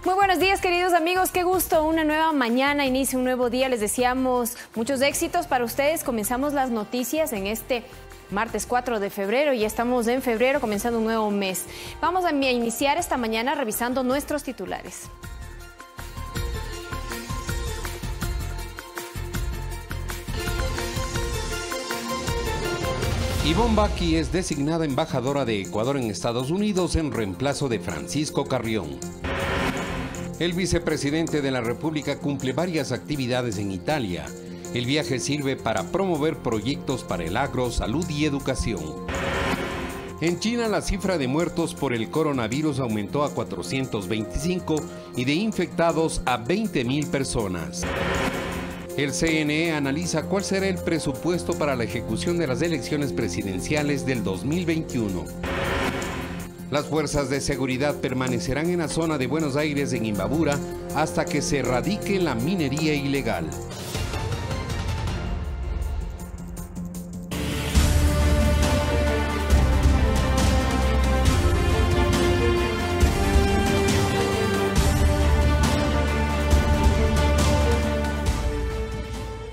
Muy buenos días, queridos amigos, qué gusto, una nueva mañana, inicia un nuevo día, les deseamos muchos éxitos para ustedes. Comenzamos las noticias en este martes 4 de febrero, ya estamos en febrero comenzando un nuevo mes. Vamos a iniciar esta mañana revisando nuestros titulares. Ivonne Baqui es designada embajadora de Ecuador en Estados Unidos en reemplazo de Francisco Carrión. El vicepresidente de la República cumple varias actividades en Italia. El viaje sirve para promover proyectos para el agro, salud y educación. En China, la cifra de muertos por el coronavirus aumentó a 425 y de infectados a 20.000 personas. El CNE analiza cuál será el presupuesto para la ejecución de las elecciones presidenciales del 2021. Las fuerzas de seguridad permanecerán en la zona de Buenos Aires en Imbabura hasta que se erradique la minería ilegal.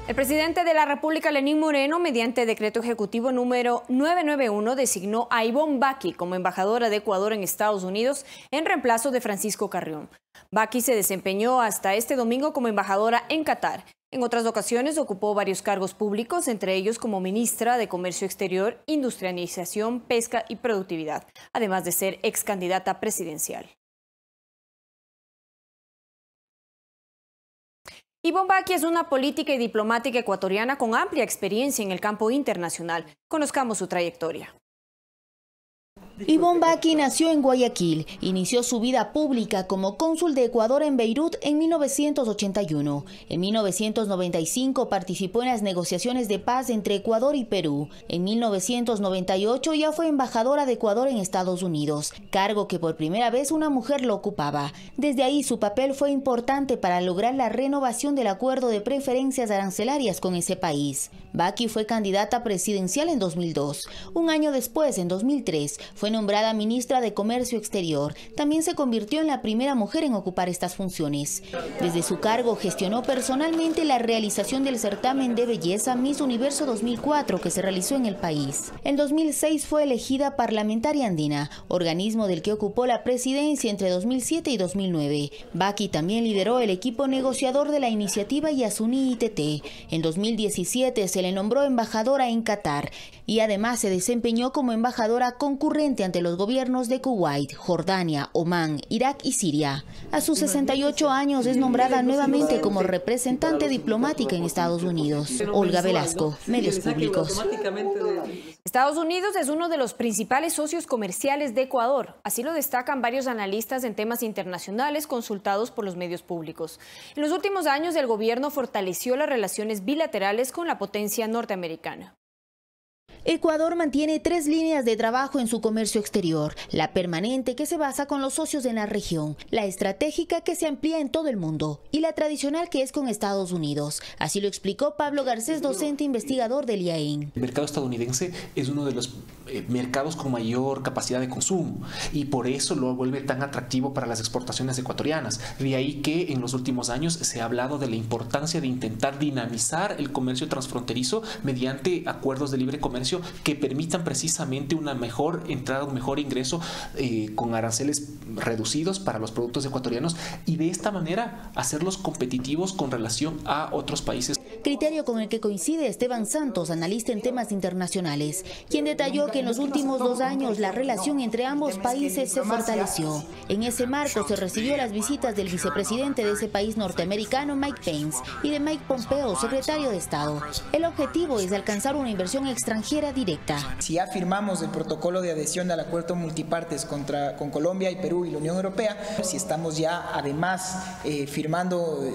El presidente de la República, Lenín Moreno, mediante decreto ejecutivo número 991, designó a Ivonne Baqui como embajadora de Ecuador en Estados Unidos en reemplazo de Francisco Carrión. Baqui se desempeñó hasta este domingo como embajadora en Qatar. En otras ocasiones ocupó varios cargos públicos, entre ellos como ministra de Comercio Exterior, Industrialización, Pesca y Productividad, además de ser ex candidata presidencial. Ivonne Baqui es una política y diplomática ecuatoriana con amplia experiencia en el campo internacional. Conozcamos su trayectoria. Ivonne Baqui nació en Guayaquil. Inició su vida pública como cónsul de Ecuador en Beirut en 1981. En 1995 participó en las negociaciones de paz entre Ecuador y Perú. En 1998 ya fue embajadora de Ecuador en Estados Unidos, cargo que por primera vez una mujer lo ocupaba. Desde ahí su papel fue importante para lograr la renovación del acuerdo de preferencias arancelarias con ese país. Baqui fue candidata presidencial en 2002. Un año después, en 2003, fue nombrada ministra de Comercio Exterior. También se convirtió en la primera mujer en ocupar estas funciones. Desde su cargo gestionó personalmente la realización del certamen de belleza Miss Universo 2004 que se realizó en el país. En 2006 fue elegida parlamentaria andina, organismo del que ocupó la presidencia entre 2007 y 2009. Baqui también lideró el equipo negociador de la iniciativa Yasuní ITT. En 2017 se le nombró embajadora en Qatar y además se desempeñó como embajadora concurrente ante los gobiernos de Kuwait, Jordania, Omán, Irak y Siria. A sus 68 años es nombrada nuevamente como representante diplomática en Estados Unidos. Olga Velasco, Medios Públicos. Estados Unidos es uno de los principales socios comerciales de Ecuador. Así lo destacan varios analistas en temas internacionales consultados por los medios públicos. En los últimos años, el gobierno fortaleció las relaciones bilaterales con la potencia norteamericana. Ecuador mantiene 3 líneas de trabajo en su comercio exterior: la permanente, que se basa con los socios en la región; la estratégica, que se amplía en todo el mundo; y la tradicional, que es con Estados Unidos. Así lo explicó Pablo Garcés, docente investigador del IAEN. El mercado estadounidense es uno de los mercados con mayor capacidad de consumo y por eso lo vuelve tan atractivo para las exportaciones ecuatorianas. De ahí que en los últimos años se ha hablado de la importancia de intentar dinamizar el comercio transfronterizo mediante acuerdos de libre comercio que permitan precisamente una mejor entrada, un mejor ingreso con aranceles reducidos para los productos ecuatorianos y de esta manera hacerlos competitivos con relación a otros países. Criterio con el que coincide Esteban Santos, analista en temas internacionales, quien detalló que en los últimos 2 años la relación entre ambos países se fortaleció. En ese marco se recibió las visitas del vicepresidente de ese país norteamericano, Mike Pence, y de Mike Pompeo, secretario de Estado. El objetivo es alcanzar una inversión extranjera directa. Si ya firmamos el protocolo de adhesión al acuerdo multipartes con Colombia y Perú y la Unión Europea, si estamos ya además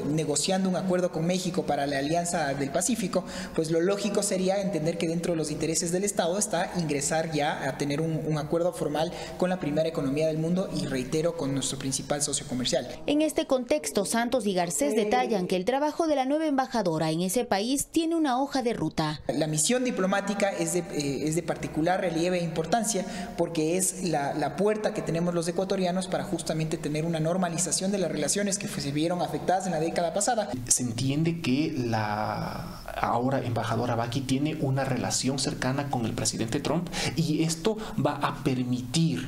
negociando un acuerdo con México para la Alianza del Pacífico, pues lo lógico sería entender que dentro de los intereses del Estado está ingresar ya a tener un acuerdo formal con la primera economía del mundo y, reitero, con nuestro principal socio comercial. En este contexto, Santos y Garcés detallan que el trabajo de la nueva embajadora en ese país tiene una hoja de ruta. La misión diplomática es de particular relieve e importancia porque es la puerta que tenemos los ecuatorianos para justamente tener una normalización de las relaciones que se vieron afectadas en la década pasada. Se entiende que la ahora embajadora Baki tiene una relación cercana con el presidente Trump y esto va a permitir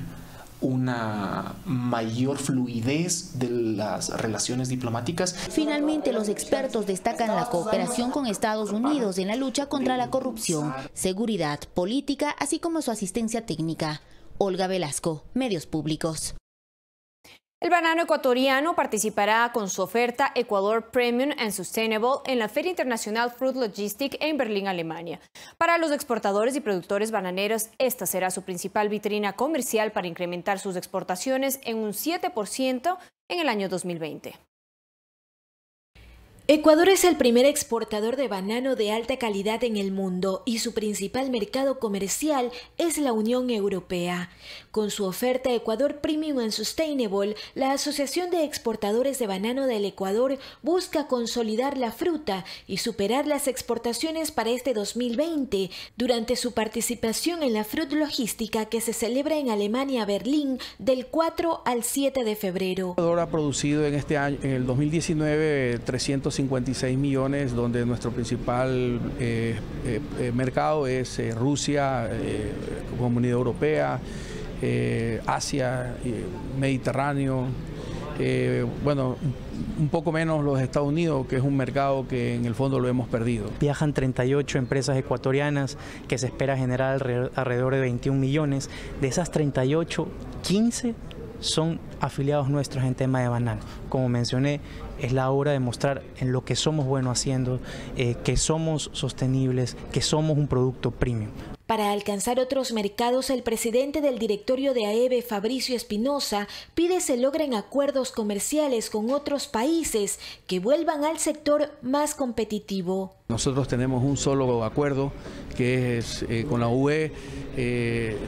una mayor fluidez de las relaciones diplomáticas. Finalmente, los expertos destacan la cooperación con Estados Unidos en la lucha contra la corrupción, seguridad, política, así como su asistencia técnica. Olga Velasco, Medios Públicos. El banano ecuatoriano participará con su oferta Ecuador Premium and Sustainable en la Feria Internacional Fruit Logistic en Berlín, Alemania. Para los exportadores y productores bananeros, esta será su principal vitrina comercial para incrementar sus exportaciones en un 7% en el año 2020. Ecuador es el primer exportador de banano de alta calidad en el mundo y su principal mercado comercial es la Unión Europea. Con su oferta Ecuador Premium and Sustainable, la Asociación de Exportadores de Banano del Ecuador busca consolidar la fruta y superar las exportaciones para este 2020 durante su participación en la Fruit Logística que se celebra en Alemania, Berlín, del 4 al 7 de febrero. Ecuador ha producido en este año, en el 2019, 356 millones, donde nuestro principal mercado es Rusia, Comunidad Europea, Asia, Mediterráneo, bueno, un poco menos los Estados Unidos, que es un mercado que en el fondo lo hemos perdido. Viajan 38 empresas ecuatorianas que se espera generar alrededor de 21 millones. De esas 38, 15 son afiliados nuestros en tema de banano. Como mencioné, es la hora de mostrar en lo que somos buenos haciendo, que somos sostenibles, que somos un producto premium. Para alcanzar otros mercados, el presidente del directorio de AEBE, Fabricio Espinosa, pide se logren acuerdos comerciales con otros países que vuelvan al sector más competitivo. Nosotros tenemos un solo acuerdo que es con la UE,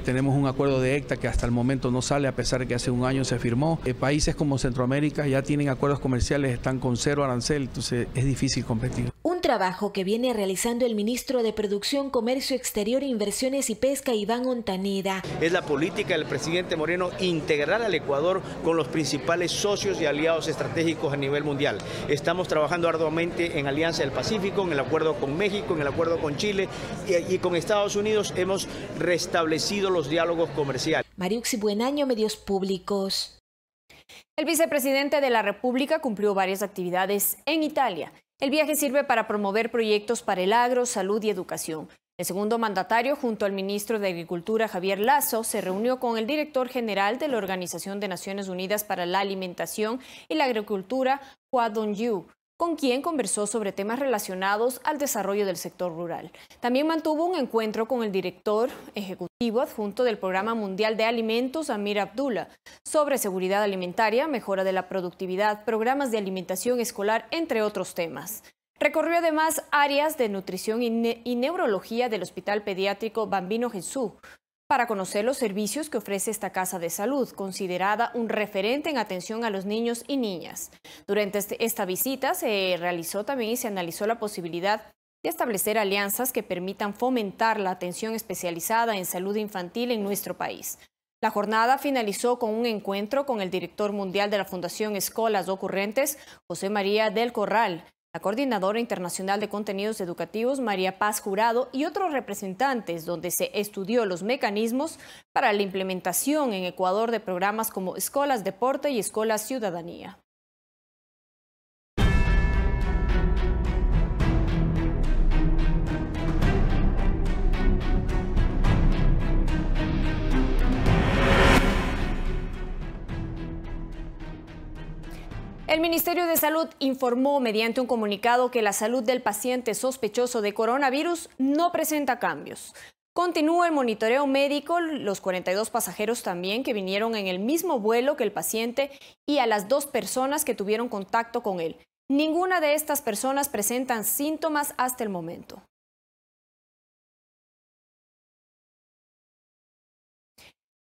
tenemos un acuerdo de ECTA que hasta el momento no sale a pesar de que hace un año se firmó. Países como Centroamérica ya tienen acuerdos comerciales, están con 0 arancel, entonces es difícil competir. Un trabajo que viene realizando el ministro de Producción, Comercio Exterior, Inversiones y Pesca, Iván Ontaneda. Es la política del presidente Moreno integrar al Ecuador con los principales socios y aliados estratégicos a nivel mundial. Estamos trabajando arduamente en Alianza del Pacífico, en el acuerdo con México, en el acuerdo con Chile y con Estados Unidos hemos restablecido los diálogos comerciales. Mariuxi Buenaño, Medios Públicos. El vicepresidente de la República cumplió varias actividades en Italia. El viaje sirve para promover proyectos para el agro, salud y educación. El segundo mandatario, junto al ministro de Agricultura, Javier Lasso, se reunió con el director general de la Organización de Naciones Unidas para la Alimentación y la Agricultura, Hua Dong-yu, con quien conversó sobre temas relacionados al desarrollo del sector rural. También mantuvo un encuentro con el director ejecutivo adjunto del Programa Mundial de Alimentos, Amir Abdullah, sobre seguridad alimentaria, mejora de la productividad, programas de alimentación escolar, entre otros temas. Recorrió además áreas de nutrición y neurología del Hospital Pediátrico Bambino Gesù, para conocer los servicios que ofrece esta casa de salud, considerada un referente en atención a los niños y niñas. Durante esta visita se realizó también y se analizó la posibilidad de establecer alianzas que permitan fomentar la atención especializada en salud infantil en nuestro país. La jornada finalizó con un encuentro con el director mundial de la Fundación Escolas Ocurrentes, José María del Corral, la coordinadora internacional de contenidos educativos, María Paz Jurado, y otros representantes, donde se estudió los mecanismos para la implementación en Ecuador de programas como Escolas Deporte y Escolas Ciudadanía. El Ministerio de Salud informó mediante un comunicado que la salud del paciente sospechoso de coronavirus no presenta cambios. Continúa el monitoreo médico, los 42 pasajeros también que vinieron en el mismo vuelo que el paciente y a las 2 personas que tuvieron contacto con él. Ninguna de estas personas presentan síntomas hasta el momento.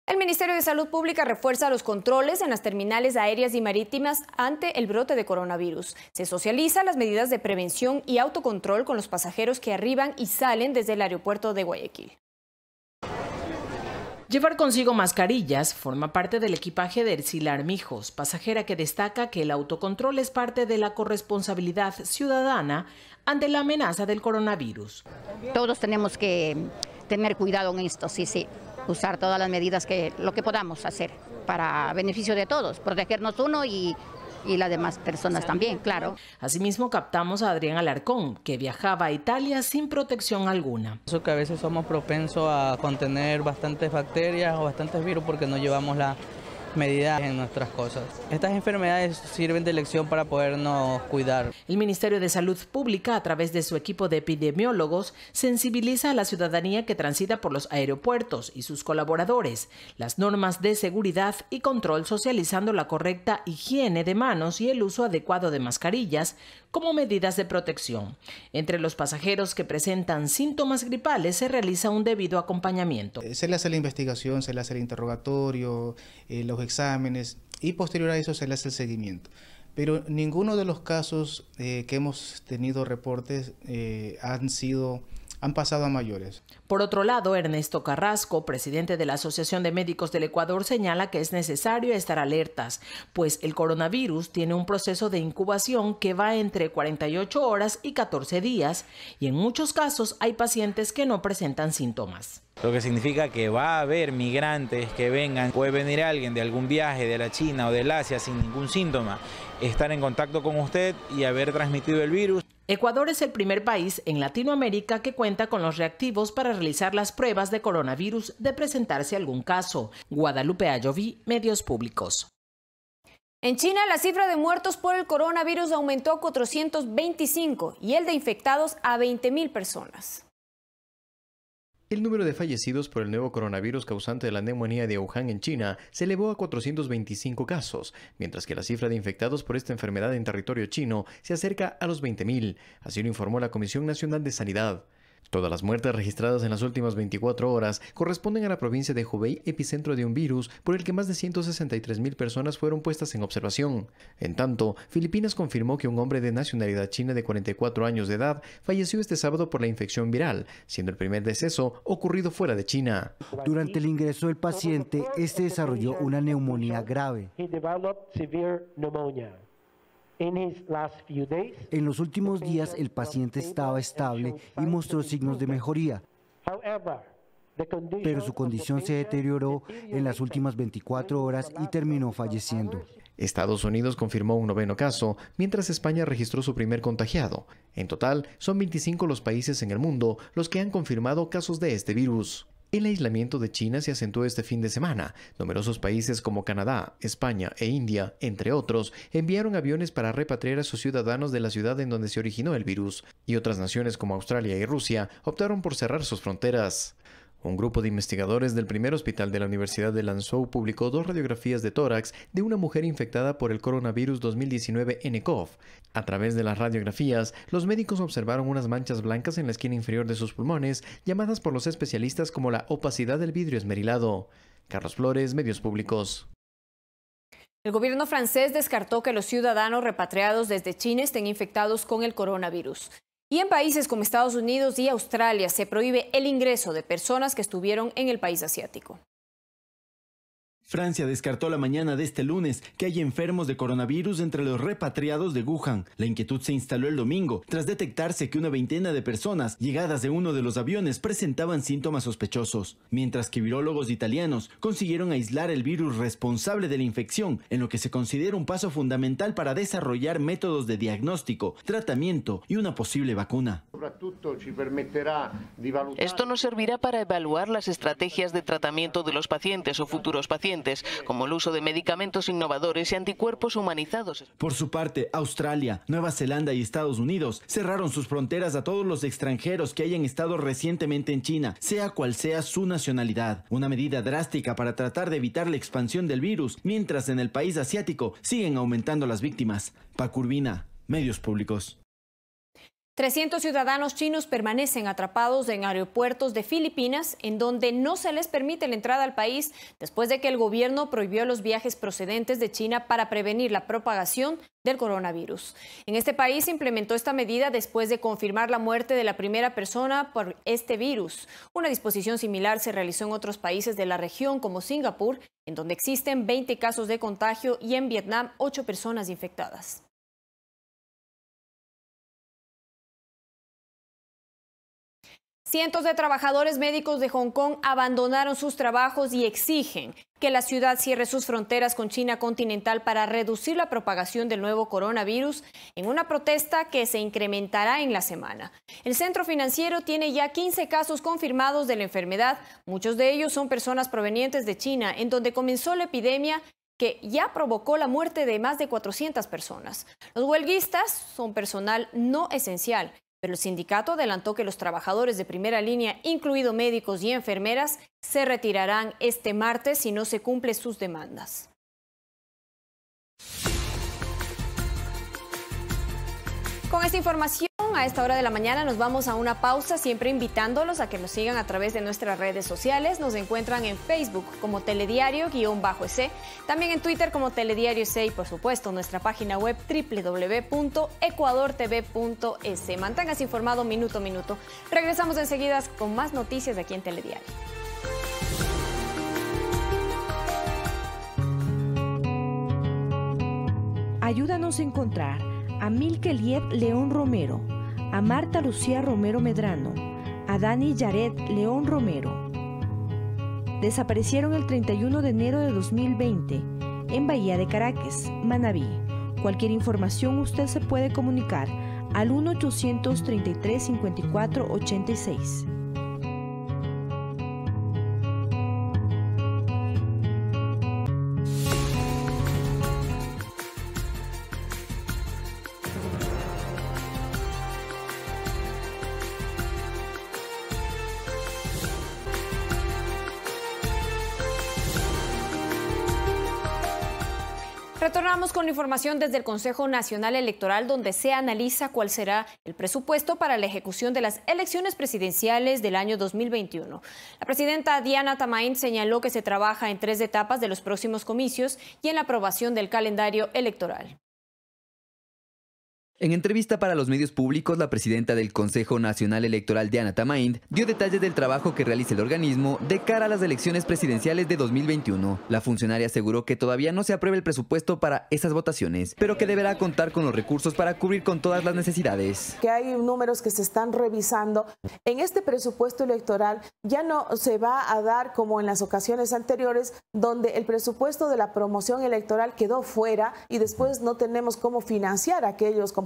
El Ministerio de Salud Pública refuerza los controles en las terminales aéreas y marítimas ante el brote de coronavirus. Se socializan las medidas de prevención y autocontrol con los pasajeros que arriban y salen desde el aeropuerto de Guayaquil. Llevar consigo mascarillas forma parte del equipaje de Ercila Armijos, pasajera que destaca que el autocontrol es parte de la corresponsabilidad ciudadana ante la amenaza del coronavirus. Todos tenemos que tener cuidado en esto, sí, usar todas las medidas lo que podamos hacer para beneficio de todos, protegernos uno y las demás personas también, claro. Asimismo, captamos a Adrián Alarcón, que viajaba a Italia sin protección alguna. Eso que a veces somos propensos a contener bastantes bacterias o bastantes virus porque no llevamos las medidas en nuestras cosas. Estas enfermedades sirven de lección para podernos cuidar. El Ministerio de Salud Pública, a través de su equipo de epidemiólogos, sensibiliza a la ciudadanía que transita por los aeropuertos y sus colaboradores, las normas de seguridad y control, socializando la correcta higiene de manos y el uso adecuado de mascarillas como medidas de protección. Entre los pasajeros que presentan síntomas gripales se realiza un debido acompañamiento. Se le hace la investigación, se le hace el interrogatorio, los exámenes y posterior a eso se le hace el seguimiento. Pero ninguno de los casos que hemos tenido reportes han pasado a mayores. Por otro lado, Ernesto Carrasco, presidente de la Asociación de Médicos del Ecuador, señala que es necesario estar alertas, pues el coronavirus tiene un proceso de incubación que va entre 48 horas y 14 días, y en muchos casos hay pacientes que no presentan síntomas. Lo que significa que va a haber migrantes que vengan, puede venir alguien de algún viaje de la China o del Asia sin ningún síntoma, estar en contacto con usted y haber transmitido el virus. Ecuador es el primer país en Latinoamérica que cuenta con los reactivos para realizar las pruebas de coronavirus de presentarse algún caso. Guadalupe Ayoví, Medios Públicos. En China, la cifra de muertos por el coronavirus aumentó a 425 y el de infectados a 20.000 personas. El número de fallecidos por el nuevo coronavirus causante de la neumonía de Wuhan en China se elevó a 425 casos, mientras que la cifra de infectados por esta enfermedad en territorio chino se acerca a los 20.000, así lo informó la Comisión Nacional de Sanidad. Todas las muertes registradas en las últimas 24 horas corresponden a la provincia de Hubei, epicentro de un virus por el que más de 163.000 personas fueron puestas en observación. En tanto, Filipinas confirmó que un hombre de nacionalidad china de 44 años de edad falleció este sábado por la infección viral, siendo el primer deceso ocurrido fuera de China. Durante el ingreso del paciente, este desarrolló una neumonía grave. En los últimos días el paciente estaba estable y mostró signos de mejoría, pero su condición se deterioró en las últimas 24 horas y terminó falleciendo. Estados Unidos confirmó un 9º caso, mientras España registró su primer contagiado. En total, son 25 los países en el mundo los que han confirmado casos de este virus. El aislamiento de China se acentuó este fin de semana. Numerosos países como Canadá, España e India, entre otros, enviaron aviones para repatriar a sus ciudadanos de la ciudad en donde se originó el virus, y otras naciones como Australia y Rusia optaron por cerrar sus fronteras. Un grupo de investigadores del primer hospital de la Universidad de Lanzhou publicó 2 radiografías de tórax de una mujer infectada por el coronavirus 2019 nCoV. A través de las radiografías, los médicos observaron unas manchas blancas en la esquina inferior de sus pulmones, llamadas por los especialistas como la opacidad del vidrio esmerilado. Carlos Flores, Medios Públicos. El gobierno francés descartó que los ciudadanos repatriados desde China estén infectados con el coronavirus. Y en países como Estados Unidos y Australia se prohíbe el ingreso de personas que estuvieron en el país asiático. Francia descartó la mañana de este lunes que hay enfermos de coronavirus entre los repatriados de Wuhan. La inquietud se instaló el domingo tras detectarse que una veintena de personas llegadas de uno de los aviones presentaban síntomas sospechosos, mientras que virólogos italianos consiguieron aislar el virus responsable de la infección, en lo que se considera un paso fundamental para desarrollar métodos de diagnóstico, tratamiento y una posible vacuna. Esto nos servirá para evaluar las estrategias de tratamiento de los pacientes o futuros pacientes, como el uso de medicamentos innovadores y anticuerpos humanizados. Por su parte, Australia, Nueva Zelanda y Estados Unidos cerraron sus fronteras a todos los extranjeros que hayan estado recientemente en China, sea cual sea su nacionalidad. Una medida drástica para tratar de evitar la expansión del virus, mientras en el país asiático siguen aumentando las víctimas. Paco Urbina, Medios Públicos. 300 ciudadanos chinos permanecen atrapados en aeropuertos de Filipinas, en donde no se les permite la entrada al país después de que el gobierno prohibió los viajes procedentes de China para prevenir la propagación del coronavirus. En este país se implementó esta medida después de confirmar la muerte de la primera persona por este virus. Una disposición similar se realizó en otros países de la región, como Singapur, en donde existen 20 casos de contagio, y en Vietnam 8 personas infectadas. Cientos de trabajadores médicos de Hong Kong abandonaron sus trabajos y exigen que la ciudad cierre sus fronteras con China continental para reducir la propagación del nuevo coronavirus, en una protesta que se incrementará en la semana. El centro financiero tiene ya 15 casos confirmados de la enfermedad. Muchos de ellos son personas provenientes de China, en donde comenzó la epidemia que ya provocó la muerte de más de 400 personas. Los huelguistas son personal no esencial, pero el sindicato adelantó que los trabajadores de primera línea, incluidos médicos y enfermeras, se retirarán este martes si no se cumplen sus demandas. Con esta información, a esta hora de la mañana nos vamos a una pausa, siempre invitándolos a que nos sigan a través de nuestras redes sociales. Nos encuentran en Facebook como Telediario-EC, también en Twitter como Telediario EC y, por supuesto, nuestra página web www.ecuadortv.es. Manténgase informado minuto a minuto. Regresamos enseguida con más noticias de aquí en Telediario. Ayúdanos a encontrar a Milke Liet León Romero, a Marta Lucía Romero Medrano, a Dani Yaret León Romero. Desaparecieron el 31 de enero de 2020 en Bahía de Caracas, Manabí. Cualquier información usted se puede comunicar al 1-833-54-86. Retornamos con información desde el Consejo Nacional Electoral, donde se analiza cuál será el presupuesto para la ejecución de las elecciones presidenciales del año 2021. La presidenta Diana Tamain señaló que se trabaja en 3 etapas de los próximos comicios y en la aprobación del calendario electoral. En entrevista para los medios públicos, la presidenta del Consejo Nacional Electoral, Diana Tamain, dio detalles del trabajo que realiza el organismo de cara a las elecciones presidenciales de 2021. La funcionaria aseguró que todavía no se aprueba el presupuesto para esas votaciones, pero que deberá contar con los recursos para cubrir con todas las necesidades. Que hay números que se están revisando. En este presupuesto electoral ya no se va a dar como en las ocasiones anteriores, donde el presupuesto de la promoción electoral quedó fuera y después no tenemos cómo financiar aquellos compromisos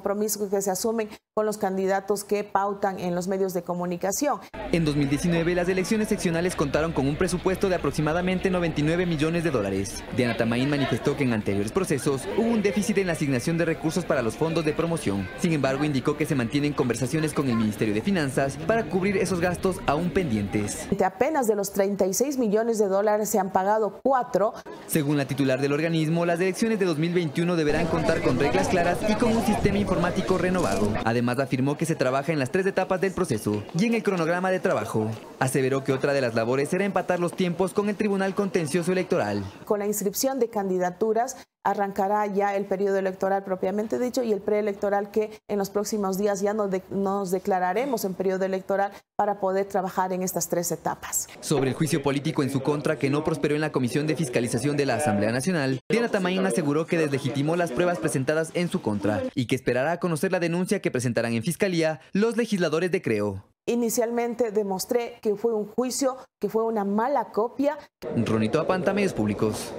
que se asumen con los candidatos que pautan en los medios de comunicación. En 2019, las elecciones seccionales contaron con un presupuesto de aproximadamente 99 millones de dólares. Diana Tamain manifestó que en anteriores procesos hubo un déficit en la asignación de recursos para los fondos de promoción. Sin embargo, indicó que se mantienen conversaciones con el Ministerio de Finanzas para cubrir esos gastos aún pendientes. Apenas de los 36 millones de dólares se han pagado 4. Según la titular del organismo, las elecciones de 2021 deberán contar con reglas claras y con un sistema informático renovado. Además, afirmó que se trabaja en las 3 etapas del proceso y en el cronograma de trabajo. Aseveró que otra de las labores será empatar los tiempos con el Tribunal Contencioso Electoral. Con la inscripción de candidaturas arrancará ya el periodo electoral propiamente dicho y el preelectoral, que en los próximos días ya nos declararemos en periodo electoral para poder trabajar en estas 3 etapas. Sobre el juicio político en su contra que no prosperó en la Comisión de Fiscalización de la Asamblea Nacional, Diana Tamain aseguró que deslegitimó las pruebas presentadas en su contra y que esperará a conocer la denuncia que presentarán en Fiscalía los legisladores de Creo. Inicialmente demostré que fue un juicio, que fue una mala copia. Ronito Apanta, Medios Públicos.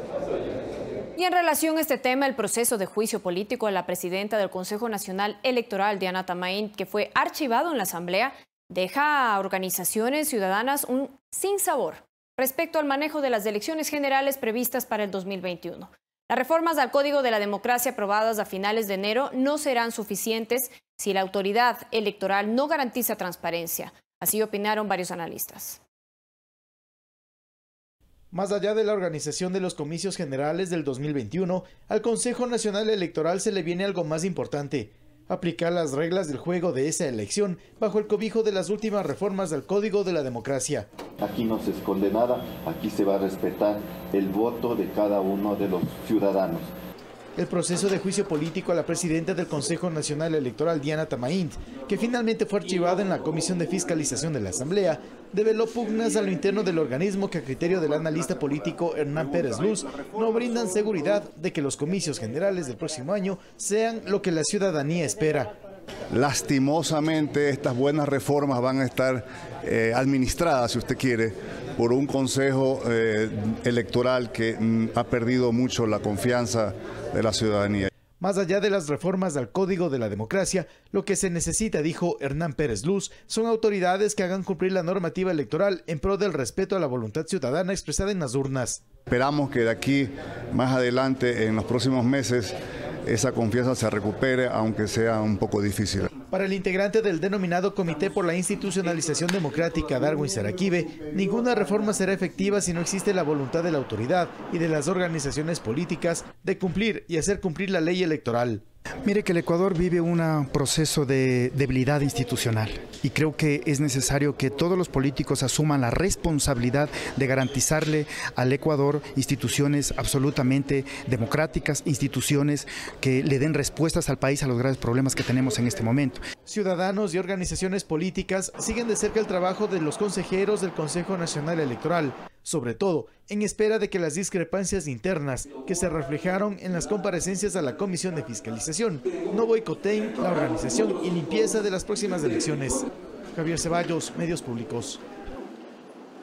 Y en relación a este tema, el proceso de juicio político de la presidenta del Consejo Nacional Electoral, Diana Tamain, que fue archivado en la Asamblea, deja a organizaciones ciudadanas un sinsabor respecto al manejo de las elecciones generales previstas para el 2021. Las reformas al Código de la Democracia aprobadas a finales de enero no serán suficientes si la autoridad electoral no garantiza transparencia. Así opinaron varios analistas. Más allá de la organización de los comicios generales del 2021, al Consejo Nacional Electoral se le viene algo más importante: aplicar las reglas del juego de esa elección bajo el cobijo de las últimas reformas del Código de la Democracia. Aquí no se esconde nada, aquí se va a respetar el voto de cada uno de los ciudadanos. El proceso de juicio político a la presidenta del Consejo Nacional Electoral, Diana Tamaín, que finalmente fue archivada en la Comisión de Fiscalización de la Asamblea, develó pugnas a lo interno del organismo que a criterio del analista político Hernán Pérez Luz no brindan seguridad de que los comicios generales del próximo año sean lo que la ciudadanía espera. Lastimosamente estas buenas reformas van a estar administradas, si usted quiere, por un consejo electoral que ha perdido mucho la confianza de la ciudadanía. Más allá de las reformas al Código de la Democracia, lo que se necesita, dijo Hernán Pérez Luz, son autoridades que hagan cumplir la normativa electoral en pro del respeto a la voluntad ciudadana expresada en las urnas. Esperamos que de aquí más adelante, en los próximos meses, esa confianza se recupere, aunque sea un poco difícil. Para el integrante del denominado Comité por la Institucionalización Democrática, Darwin Saraquibe, ninguna reforma será efectiva si no existe la voluntad de la autoridad y de las organizaciones políticas de cumplir y hacer cumplir la ley electoral. Mire que el Ecuador vive un proceso de debilidad institucional y creo que es necesario que todos los políticos asuman la responsabilidad de garantizarle al Ecuador instituciones absolutamente democráticas, instituciones que le den respuestas al país a los graves problemas que tenemos en este momento. Ciudadanos y organizaciones políticas siguen de cerca el trabajo de los consejeros del Consejo Nacional Electoral, sobre todo en espera de que las discrepancias internas que se reflejaron en las comparecencias a la Comisión de Fiscalización no boicoteen la organización y limpieza de las próximas elecciones. Javier Ceballos, Medios Públicos.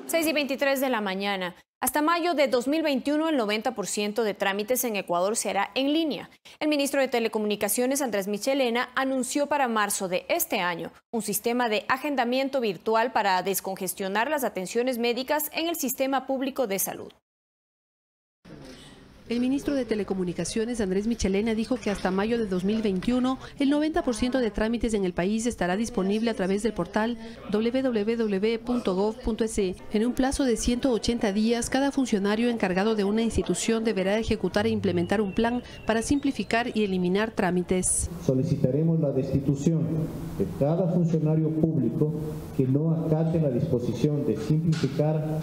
6:23 de la mañana. Hasta mayo de 2021, el 90% de trámites en Ecuador se hará en línea. El ministro de Telecomunicaciones, Andrés Michelena, anunció para marzo de este año un sistema de agendamiento virtual para descongestionar las atenciones médicas en el sistema público de salud. El ministro de Telecomunicaciones, Andrés Michelena, dijo que hasta mayo de 2021 el 90% de trámites en el país estará disponible a través del portal www.gov.es. En un plazo de 180 días, cada funcionario encargado de una institución deberá ejecutar e implementar un plan para simplificar y eliminar trámites. Solicitaremos la destitución de cada funcionario público que no acate la disposición de simplificar,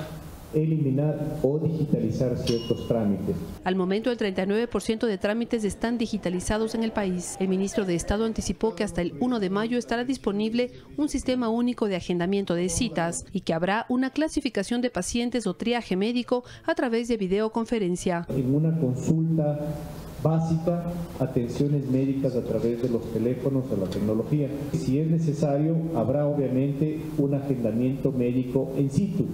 eliminar o digitalizar ciertos trámites. Al momento, el 39% de trámites están digitalizados en el país. El ministro de Estado anticipó que hasta el 1 de mayo estará disponible un sistema único de agendamiento de citas y que habrá una clasificación de pacientes o triaje médico a través de videoconferencia. En una consulta básica, atenciones médicas a través de los teléfonos o la tecnología. Si es necesario, habrá obviamente un agendamiento médico in situ.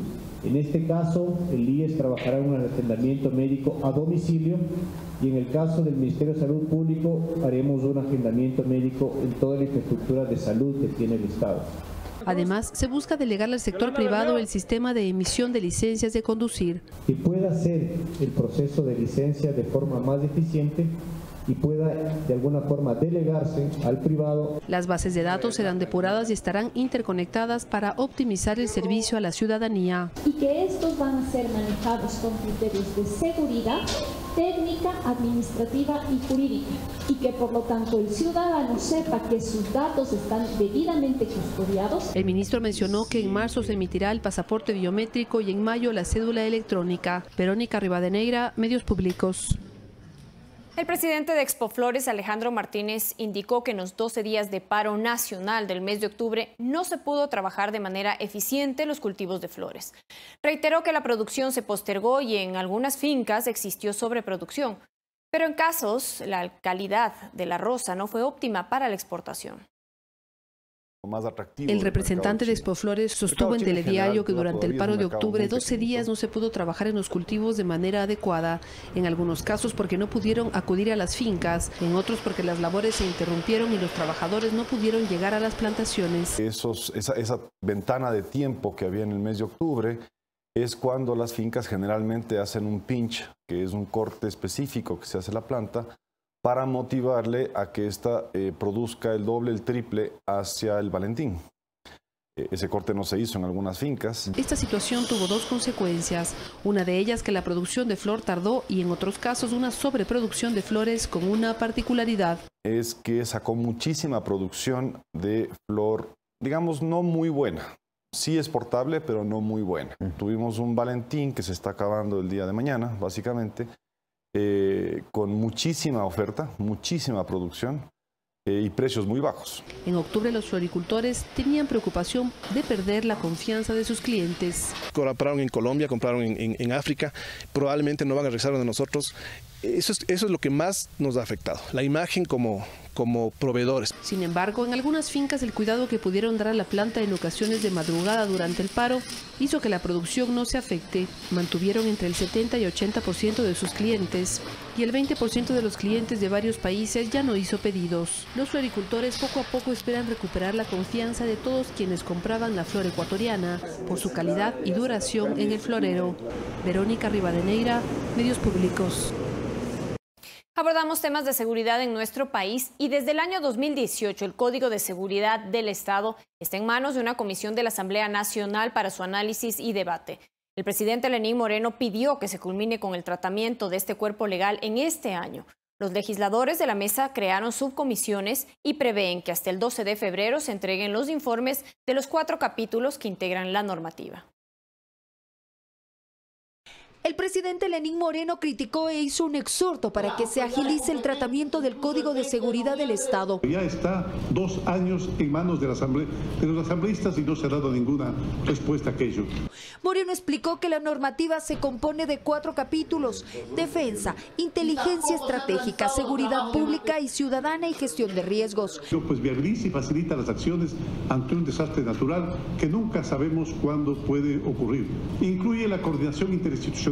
En este caso, el IES trabajará en un agendamiento médico a domicilio y en el caso del Ministerio de Salud Público haremos un agendamiento médico en toda la infraestructura de salud que tiene el Estado. Además, se busca delegar al sector privado el sistema de emisión de licencias de conducir. Que pueda hacer el proceso de licencia de forma más eficiente y pueda de alguna forma delegarse al privado. Las bases de datos serán depuradas y estarán interconectadas para optimizar el servicio a la ciudadanía. Y que estos van a ser manejados con criterios de seguridad, técnica, administrativa y jurídica. Y que por lo tanto el ciudadano sepa que sus datos están debidamente custodiados. El ministro mencionó que en marzo se emitirá el pasaporte biométrico y en mayo la cédula electrónica. Verónica Rivadeneira, Medios Públicos. El presidente de Expoflores, Alejandro Martínez, indicó que en los 12 días de paro nacional del mes de octubre no se pudo trabajar de manera eficiente los cultivos de flores. Reiteró que la producción se postergó y en algunas fincas existió sobreproducción, pero en casos la calidad de la rosa no fue óptima para la exportación. El representante de Expoflores sostuvo en Telediario que durante el paro de octubre 12 días no se pudo trabajar en los cultivos de manera adecuada, en algunos casos porque no pudieron acudir a las fincas, en otros porque las labores se interrumpieron y los trabajadores no pudieron llegar a las plantaciones. Esa ventana de tiempo que había en el mes de octubre es cuando las fincas generalmente hacen un pinch, que es un corte específico que se hace la planta, para motivarle a que ésta produzca el doble, el triple hacia el Valentín. Ese corte no se hizo en algunas fincas. Esta situación tuvo dos consecuencias, una de ellas que la producción de flor tardó y en otros casos una sobreproducción de flores con una particularidad. es que sacó muchísima producción de flor, digamos, no muy buena. Sí exportable, pero no muy buena. Tuvimos un Valentín que se está acabando el día de mañana, básicamente, con muchísima oferta, muchísima producción y precios muy bajos. En octubre los floricultores tenían preocupación de perder la confianza de sus clientes. Compraron en Colombia, compraron en África, probablemente no van a regresar de nosotros. Eso es lo que más nos ha afectado, la imagen como proveedores. Sin embargo, en algunas fincas el cuidado que pudieron dar a la planta en ocasiones de madrugada durante el paro hizo que la producción no se afecte. Mantuvieron entre el 70 y 80% de sus clientes y el 20% de los clientes de varios países ya no hizo pedidos. Los floricultores poco a poco esperan recuperar la confianza de todos quienes compraban la flor ecuatoriana por su calidad y duración en el florero. Verónica Rivadeneira, Medios Públicos. Abordamos temas de seguridad en nuestro país y desde el año 2018 el Código de Seguridad del Estado está en manos de una comisión de la Asamblea Nacional para su análisis y debate. El presidente Lenín Moreno pidió que se culmine con el tratamiento de este cuerpo legal en este año. Los legisladores de la mesa crearon subcomisiones y prevén que hasta el 12 de febrero se entreguen los informes de los 4 capítulos que integran la normativa. El presidente Lenín Moreno criticó e hizo un exhorto para que se agilice el tratamiento del Código de Seguridad del Estado. Ya está 2 años en manos de los asambleístas y no se ha dado ninguna respuesta a aquello. Moreno explicó que la normativa se compone de 4 capítulos: defensa, inteligencia estratégica, seguridad pública y ciudadana y gestión de riesgos. Pues viabiliza y facilita las acciones ante un desastre natural que nunca sabemos cuándo puede ocurrir. Incluye la coordinación interinstitucional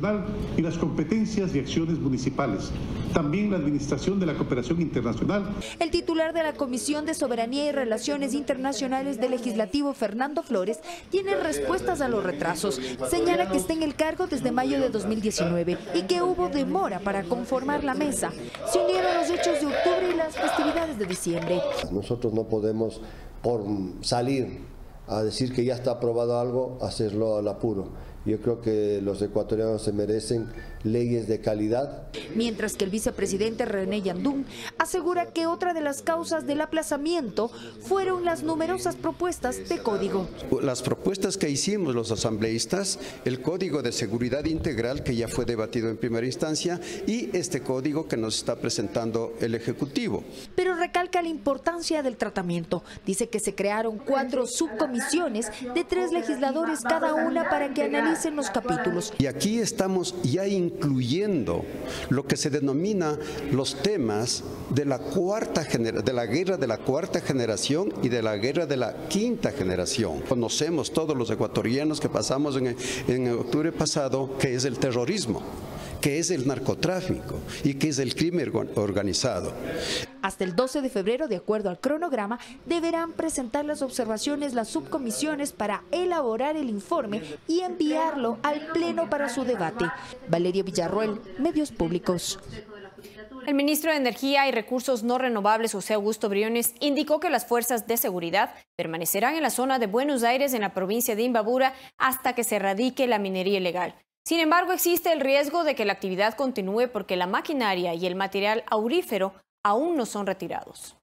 y las competencias y acciones municipales. También la administración de la cooperación internacional. El titular de la Comisión de Soberanía y Relaciones Internacionales del Legislativo, Fernando Flores, tiene respuestas a los retrasos. Señala que está en el cargo desde mayo de 2019 y que hubo demora para conformar la mesa. Se unieron los hechos de octubre y las festividades de diciembre. Nosotros no podemos, por salir a decir que ya está aprobado algo, hacerlo al apuro. Yo creo que los ecuatorianos se merecen leyes de calidad. Mientras que el vicepresidente René Yandún asegura que otra de las causas del aplazamiento fueron las numerosas propuestas de código. Las propuestas que hicimos los asambleístas, el Código de Seguridad Integral que ya fue debatido en primera instancia y este código que nos está presentando el Ejecutivo. Pero recalca la importancia del tratamiento. Dice que se crearon 4 subcomisiones de 3 legisladores cada una para que analicen los capítulos. Y aquí estamos ya incluyendo lo que se denomina los temas de la guerra de la cuarta generación y de la guerra de la quinta generación. Conocemos todos los ecuatorianos que pasamos en octubre pasado que es el terrorismo, que es el narcotráfico y que es el crimen organizado. Hasta el 12 de febrero, de acuerdo al cronograma, deberán presentar las observaciones las subcomisiones para elaborar el informe y enviarlo al Pleno para su debate. Valeria Villarroel, Medios Públicos. El ministro de Energía y Recursos No Renovables, José Augusto Briones, indicó que las fuerzas de seguridad permanecerán en la zona de Buenos Aires, en la provincia de Imbabura, hasta que se erradique la minería ilegal. Sin embargo, existe el riesgo de que la actividad continúe porque la maquinaria y el material aurífero aún no son retirados.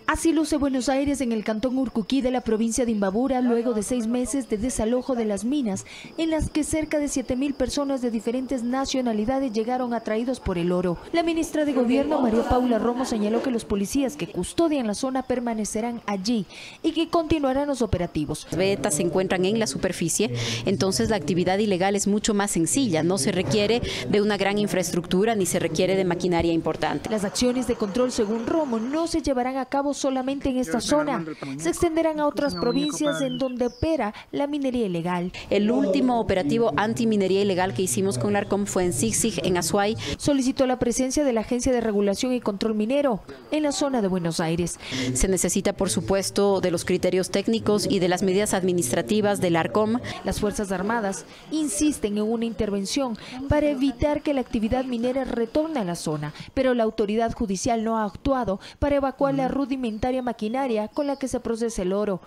Así luce Buenos Aires en el cantón Urcuquí de la provincia de Imbabura luego de 6 meses de desalojo de las minas en las que cerca de 7.000 personas de diferentes nacionalidades llegaron atraídos por el oro. La ministra de Gobierno, María Paula Romo, señaló que los policías que custodian la zona permanecerán allí y que continuarán los operativos. Las vetas se encuentran en la superficie, entonces la actividad ilegal es mucho más sencilla, no se requiere de una gran infraestructura ni se requiere de maquinaria importante. Las acciones de control, según Romo, no se llevarán a cabo solamente en esta zona, se extenderán a otras provincias en donde opera la minería ilegal. El último operativo antiminería ilegal que hicimos con la ARCOM fue en Zig-Zig, en Azuay. Solicitó la presencia de la Agencia de Regulación y Control Minero en la zona de Buenos Aires. Se necesita, por supuesto, de los criterios técnicos y de las medidas administrativas del ARCOM. Las Fuerzas Armadas insisten en una intervención para evitar que la actividad minera retorne a la zona, pero la autoridad judicial no ha actuado para evacuar la rudimentaria rudimentaria maquinaria con la que se procesa el oro.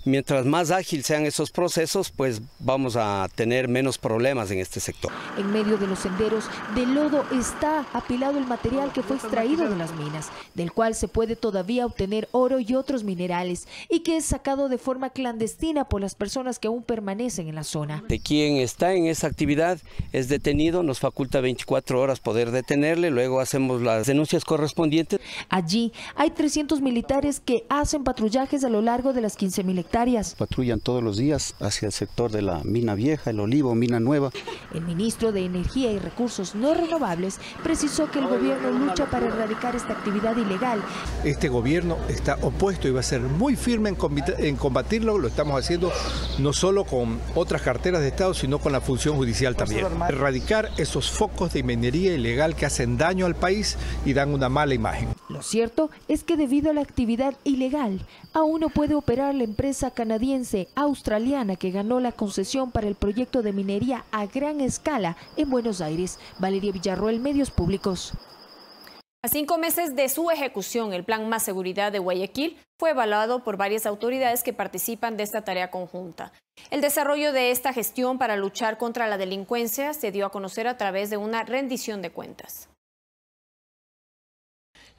Mientras más ágil sean esos procesos, pues vamos a tener menos problemas en este sector. En medio de los senderos de lodo está apilado el material que fue extraído de las minas, del cual se puede todavía obtener oro y otros minerales, y que es sacado de forma clandestina por las personas que aún permanecen en la zona. De quien está en esa actividad es detenido, nos faculta 24 horas poder detenerle, luego hacemos las denuncias correspondientes. Allí hay 300 militares que hacen patrullajes a lo largo de las 15.000 hectáreas. Patrullan todos los días hacia el sector de la mina vieja, el olivo, mina nueva. El ministro de Energía y Recursos No Renovables precisó que el gobierno lucha para erradicar esta actividad ilegal. Este gobierno está opuesto y va a ser muy firme en combatirlo. Lo estamos haciendo no solo con otras carteras de Estado, sino con la función judicial también. Erradicar esos focos de minería ilegal que hacen daño al país y dan una mala imagen. Lo cierto es que debido a la actividad ilegal, aún no puede operar la empresa canadiense australiana que ganó la concesión para el proyecto de minería a gran escala en Buenos Aires. Valeria Villarroel, Medios Públicos. A 5 meses de su ejecución, el Plan Más Seguridad de Guayaquil fue evaluado por varias autoridades que participan de esta tarea conjunta. El desarrollo de esta gestión para luchar contra la delincuencia se dio a conocer a través de una rendición de cuentas.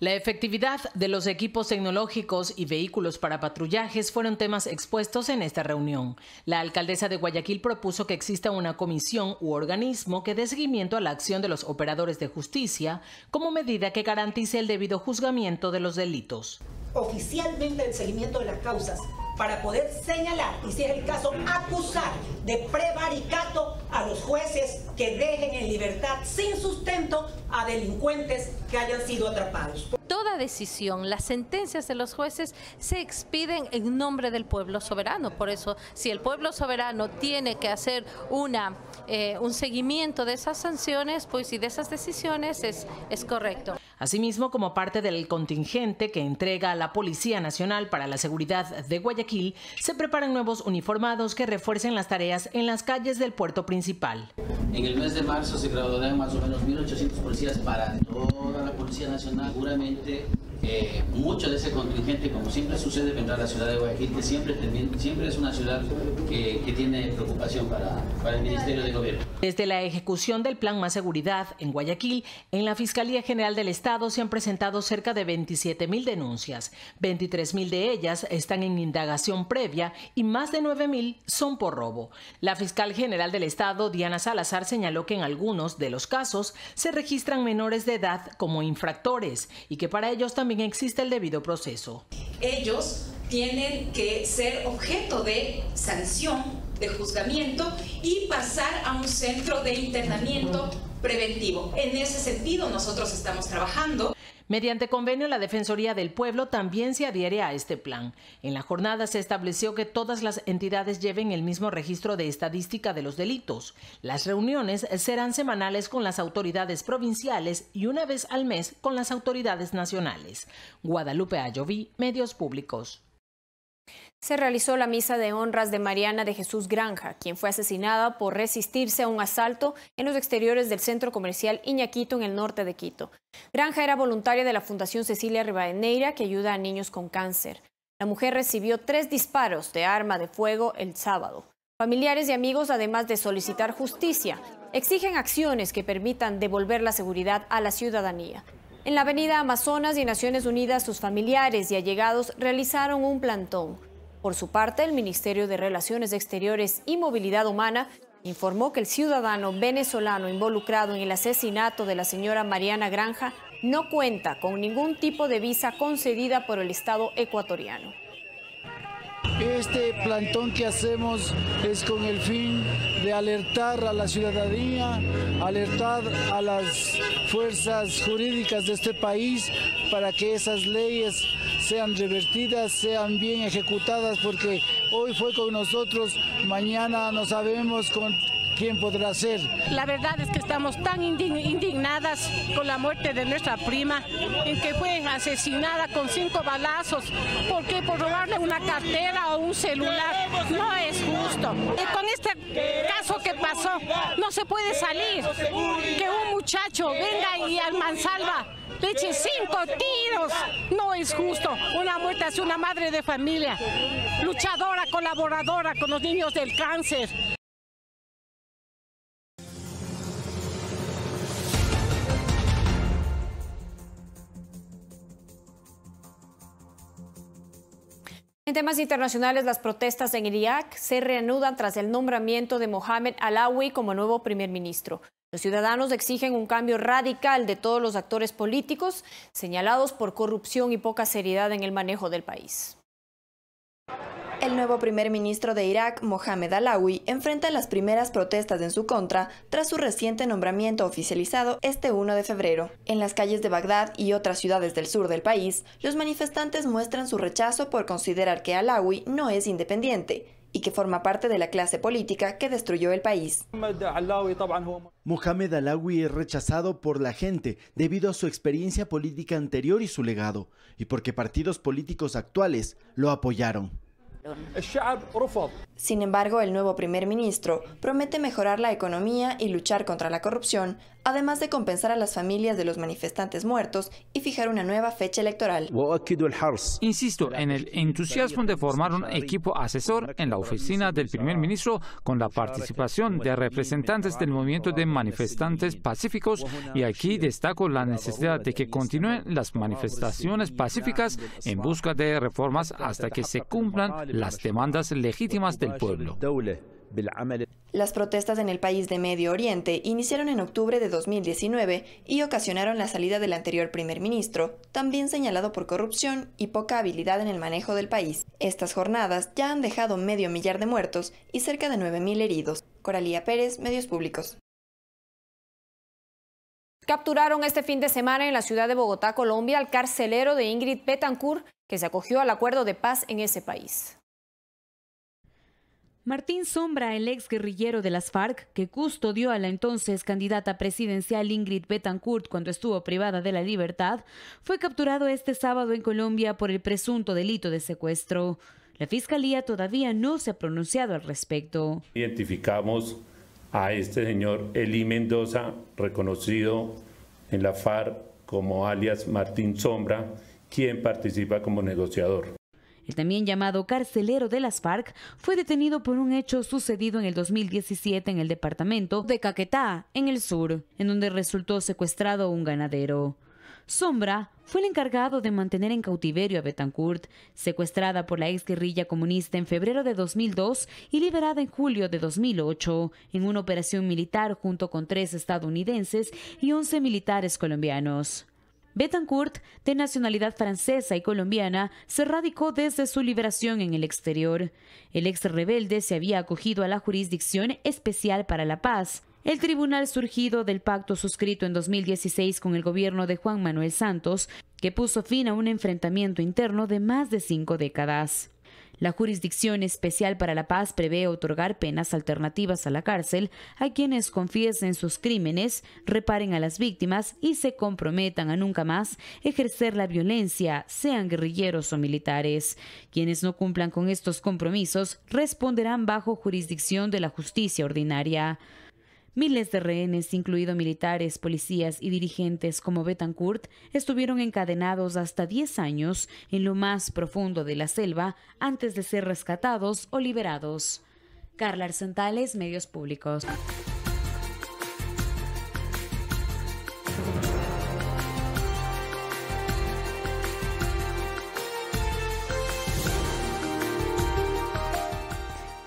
La efectividad de los equipos tecnológicos y vehículos para patrullajes fueron temas expuestos en esta reunión. La alcaldesa de Guayaquil propuso que exista una comisión u organismo que dé seguimiento a la acción de los operadores de justicia como medida que garantice el debido juzgamiento de los delitos. Oficialmente el seguimiento de las causas para poder señalar, y si es el caso, acusar de prevaricato a los jueces que dejen en libertad sin sustento a delincuentes que hayan sido atrapados. Toda decisión, las sentencias de los jueces se expiden en nombre del pueblo soberano. Por eso, si el pueblo soberano tiene que hacer un seguimiento de esas sanciones, pues y de esas decisiones, es correcto. Asimismo, como parte del contingente que entrega a la Policía Nacional para la Seguridad de Guayaquil, se preparan nuevos uniformados que refuercen las tareas en las calles del puerto principal. En el mes de marzo se graduarán más o menos 1.800 policías para toda la Policía Nacional. Seguramente mucho de ese contingente, como siempre sucede, vendrá a la ciudad de Guayaquil, que siempre es una ciudad que tiene preocupación para el Ministerio de Gobierno. Desde la ejecución del Plan Más Seguridad en Guayaquil, en la Fiscalía General del Estado se han presentado cerca de 27.000 denuncias. 23.000 de ellas están en indagación previa y más de 9.000 son por robo. La fiscal general del Estado, Diana Salazar, señaló que en algunos de los casos se registran menores de edad como infractores y que para ellos también existe el debido proceso. Ellos tienen que ser objeto de sanción, de juzgamiento y pasar a un centro de internamiento preventivo. En ese sentido nosotros estamos trabajando. Mediante convenio, la Defensoría del Pueblo también se adhiere a este plan. En la jornada se estableció que todas las entidades lleven el mismo registro de estadística de los delitos. Las reuniones serán semanales con las autoridades provinciales y una vez al mes con las autoridades nacionales. Guadalupe Ayoví, Medios Públicos. Se realizó la misa de honras de Mariana de Jesús Granja, quien fue asesinada por resistirse a un asalto en los exteriores del centro comercial Iñaquito en el norte de Quito. Granja era voluntaria de la Fundación Cecilia Rivadeneira, que ayuda a niños con cáncer. La mujer recibió 3 disparos de arma de fuego el sábado. Familiares y amigos, además de solicitar justicia, exigen acciones que permitan devolver la seguridad a la ciudadanía. En la avenida Amazonas y Naciones Unidas, sus familiares y allegados realizaron un plantón. Por su parte, el Ministerio de Relaciones Exteriores y Movilidad Humana informó que el ciudadano venezolano involucrado en el asesinato de la señora Mariana Granja no cuenta con ningún tipo de visa concedida por el Estado ecuatoriano. Este plantón que hacemos es con el fin de alertar a la ciudadanía, alertar a las fuerzas jurídicas de este país para que esas leyes sean revertidas, sean bien ejecutadas, porque hoy fue con nosotros, mañana no sabemos con quién podrá ser. La verdad es que estamos tan indignadas con la muerte de nuestra prima, en que fue asesinada con 5 balazos. ¿Por qué? Por robarle una cartera o un celular. No es justo. Y con este caso que pasó, no se puede salir. Que un muchacho venga y al mansalva le eche 5 tiros. No es justo. Una muerte hacia una madre de familia, luchadora, colaboradora con los niños del cáncer. En temas internacionales, las protestas en Irak se reanudan tras el nombramiento de Mohamed Alawi como nuevo primer ministro. Los ciudadanos exigen un cambio radical de todos los actores políticos señalados por corrupción y poca seriedad en el manejo del país. El nuevo primer ministro de Irak, Mohamed Alawi, enfrenta las primeras protestas en su contra tras su reciente nombramiento oficializado este 1 de febrero. En las calles de Bagdad y otras ciudades del sur del país, los manifestantes muestran su rechazo por considerar que Alawi no es independiente y que forma parte de la clase política que destruyó el país. Mohamed Alawi es rechazado por la gente debido a su experiencia política anterior y su legado, y porque partidos políticos actuales lo apoyaron. Sin embargo, el nuevo primer ministro promete mejorar la economía y luchar contra la corrupción, además de compensar a las familias de los manifestantes muertos y fijar una nueva fecha electoral. Insisto en el entusiasmo de formar un equipo asesor en la oficina del primer ministro con la participación de representantes del movimiento de manifestantes pacíficos, y aquí destaco la necesidad de que continúen las manifestaciones pacíficas en busca de reformas hasta que se cumplan las demandas legítimas del pueblo. Las protestas en el país de Medio Oriente iniciaron en octubre de 2019 y ocasionaron la salida del anterior primer ministro, también señalado por corrupción y poca habilidad en el manejo del país. Estas jornadas ya han dejado 500.000 de muertos y cerca de 9.000 heridos. Coralía Pérez, Medios Públicos. Capturaron este fin de semana en la ciudad de Bogotá, Colombia, al carcelero de Ingrid Betancourt, que se acogió al acuerdo de paz en ese país. Martín Sombra, el ex guerrillero de las FARC, que custodió a la entonces candidata presidencial Ingrid Betancourt cuando estuvo privada de la libertad, fue capturado este sábado en Colombia por el presunto delito de secuestro. La Fiscalía todavía no se ha pronunciado al respecto. Identificamos a este señor Eli Mendoza, reconocido en la FARC como alias Martín Sombra, quien participa como negociador. El también llamado carcelero de las FARC fue detenido por un hecho sucedido en el 2017 en el departamento de Caquetá, en el sur, en donde resultó secuestrado un ganadero. Sombra fue el encargado de mantener en cautiverio a Betancourt, secuestrada por la exguerrilla comunista en febrero de 2002 y liberada en julio de 2008 en una operación militar junto con 3 estadounidenses y 11 militares colombianos. Betancourt, de nacionalidad francesa y colombiana, se radicó desde su liberación en el exterior. El ex rebelde se había acogido a la Jurisdicción Especial para la Paz, el tribunal surgido del pacto suscrito en 2016 con el gobierno de Juan Manuel Santos, que puso fin a un enfrentamiento interno de más de 5 décadas. La Jurisdicción Especial para la Paz prevé otorgar penas alternativas a la cárcel a quienes confiesen sus crímenes, reparen a las víctimas y se comprometan a nunca más ejercer la violencia, sean guerrilleros o militares. Quienes no cumplan con estos compromisos responderán bajo jurisdicción de la justicia ordinaria. Miles de rehenes, incluidos militares, policías y dirigentes como Betancourt, estuvieron encadenados hasta 10 años en lo más profundo de la selva antes de ser rescatados o liberados. Carla Arzentales, Medios Públicos.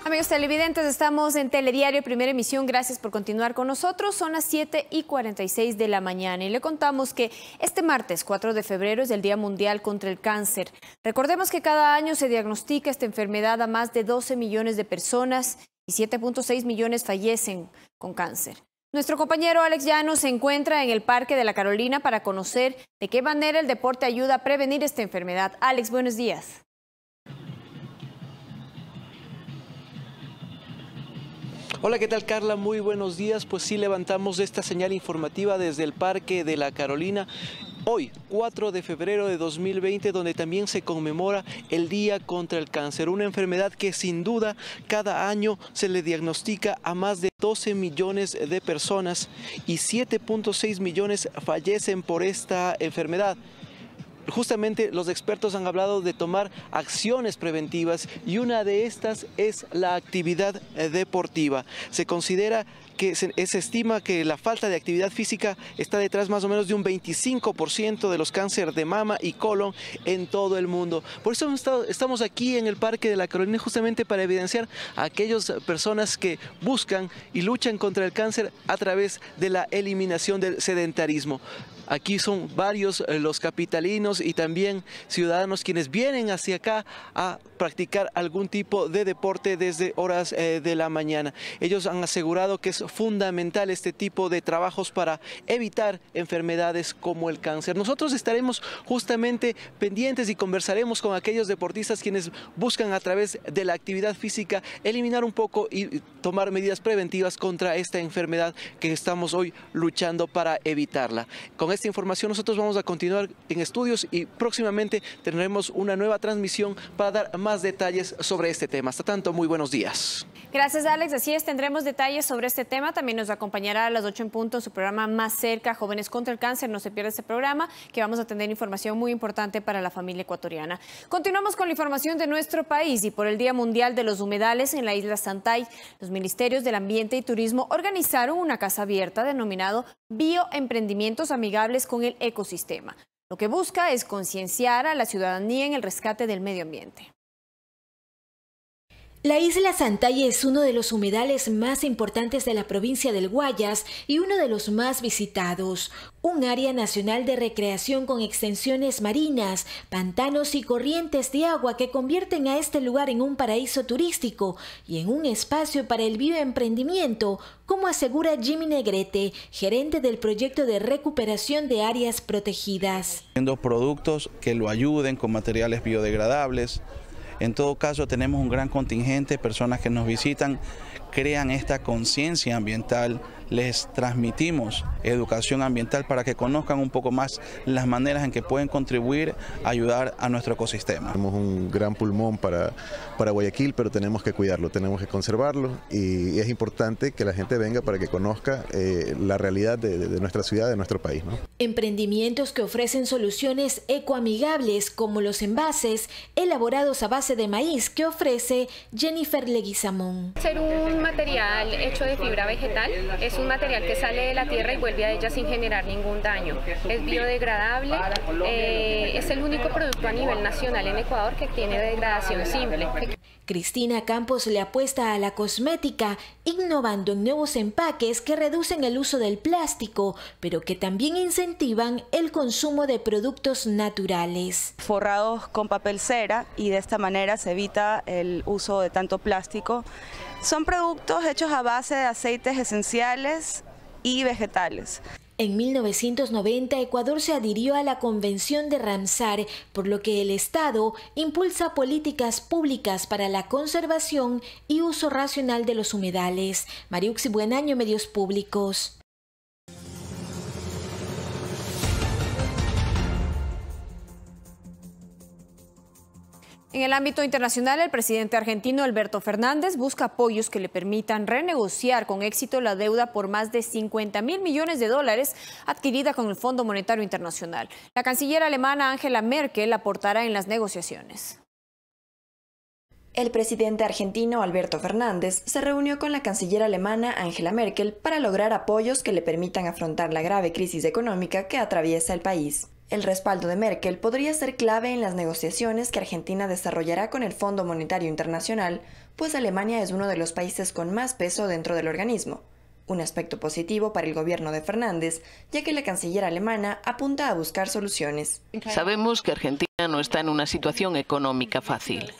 Amigos televidentes, estamos en Telediario, primera emisión. Gracias por continuar con nosotros. Son las 7:46 de la mañana y le contamos que este martes 4 de febrero es el Día Mundial contra el Cáncer. Recordemos que cada año se diagnostica esta enfermedad a más de 12 millones de personas y 7.6 millones fallecen con cáncer. Nuestro compañero Alex Llanos se encuentra en el Parque de la Carolina para conocer de qué manera el deporte ayuda a prevenir esta enfermedad. Alex, buenos días. Hola, ¿qué tal, Carla? Muy buenos días. Pues sí, levantamos esta señal informativa desde el Parque de la Carolina. Hoy, 4 de febrero de 2020, donde también se conmemora el Día contra el Cáncer, una enfermedad que sin duda cada año se le diagnostica a más de 12 millones de personas y 7.6 millones fallecen por esta enfermedad. Justamente los expertos han hablado de tomar acciones preventivas y una de estas es la actividad deportiva. Se considera que se estima que la falta de actividad física está detrás más o menos de un 25% de los cánceres de mama y colon en todo el mundo. Por eso estamos aquí en el Parque de la Carolina justamente para evidenciar a aquellas personas que buscan y luchan contra el cáncer a través de la eliminación del sedentarismo. Aquí son varios los capitalinos y también ciudadanos quienes vienen hacia acá a practicar algún tipo de deporte desde horas de la mañana. Ellos han asegurado que es fundamental este tipo de trabajos para evitar enfermedades como el cáncer. Nosotros estaremos justamente pendientes y conversaremos con aquellos deportistas quienes buscan a través de la actividad física eliminar un poco y tomar medidas preventivas contra esta enfermedad que estamos hoy luchando para evitarla. Con esta información nosotros vamos a continuar en estudios y próximamente tendremos una nueva transmisión para dar más detalles sobre este tema. Hasta tanto, muy buenos días. Gracias, Alex. Así es, tendremos detalles sobre este tema. También nos acompañará a las 8 en punto en su programa Más Cerca, Jóvenes contra el Cáncer. No se pierda este programa, que vamos a tener información muy importante para la familia ecuatoriana. Continuamos con la información de nuestro país y por el Día Mundial de los Humedales en la isla Santay, los Ministerios del Ambiente y Turismo organizaron una casa abierta denominado Bioemprendimientos Amigables con el Ecosistema. Lo que busca es concienciar a la ciudadanía en el rescate del medio ambiente. La isla Santay es uno de los humedales más importantes de la provincia del Guayas y uno de los más visitados. Un área nacional de recreación con extensiones marinas, pantanos y corrientes de agua que convierten a este lugar en un paraíso turístico y en un espacio para el bioemprendimiento, como asegura Jimmy Negrete, gerente del proyecto de recuperación de áreas protegidas. Haciendo productos que lo ayuden con materiales biodegradables. En todo caso, tenemos un gran contingente de personas que nos visitan, crean esta conciencia ambiental, les transmitimos educación ambiental para que conozcan un poco más las maneras en que pueden contribuir a ayudar a nuestro ecosistema. Tenemos un gran pulmón para Guayaquil, pero tenemos que cuidarlo, tenemos que conservarlo y es importante que la gente venga para que conozca la realidad de nuestra ciudad, de nuestro país, ¿no? Emprendimientos que ofrecen soluciones ecoamigables como los envases elaborados a base de maíz que ofrece Jennifer Leguizamón. Ser un material hecho de fibra vegetal, es un material que sale de la tierra y vuelve a ella sin generar ningún daño. Es biodegradable, es el único producto a nivel nacional en Ecuador que tiene degradación simple. Cristina Campos le apuesta a la cosmética, innovando en nuevos empaques que reducen el uso del plástico, pero que también incentivan el consumo de productos naturales. Forrados con papel cera y de esta manera se evita el uso de tanto plástico. Son productos hechos a base de aceites esenciales y vegetales. En 1990, Ecuador se adhirió a la Convención de Ramsar, por lo que el Estado impulsa políticas públicas para la conservación y uso racional de los humedales. Mariuxi Buenaño, Medios Públicos. En el ámbito internacional, el presidente argentino Alberto Fernández busca apoyos que le permitan renegociar con éxito la deuda por más de 50.000 millones de dólares adquirida con el Fondo Monetario Internacional. La canciller alemana Angela Merkel aportará en las negociaciones. El presidente argentino Alberto Fernández se reunió con la canciller alemana Angela Merkel para lograr apoyos que le permitan afrontar la grave crisis económica que atraviesa el país. El respaldo de Merkel podría ser clave en las negociaciones que Argentina desarrollará con el Fondo Monetario Internacional, pues Alemania es uno de los países con más peso dentro del organismo. Un aspecto positivo para el gobierno de Fernández, ya que la canciller alemana apunta a buscar soluciones. Sabemos que Argentina no está en una situación económica fácil.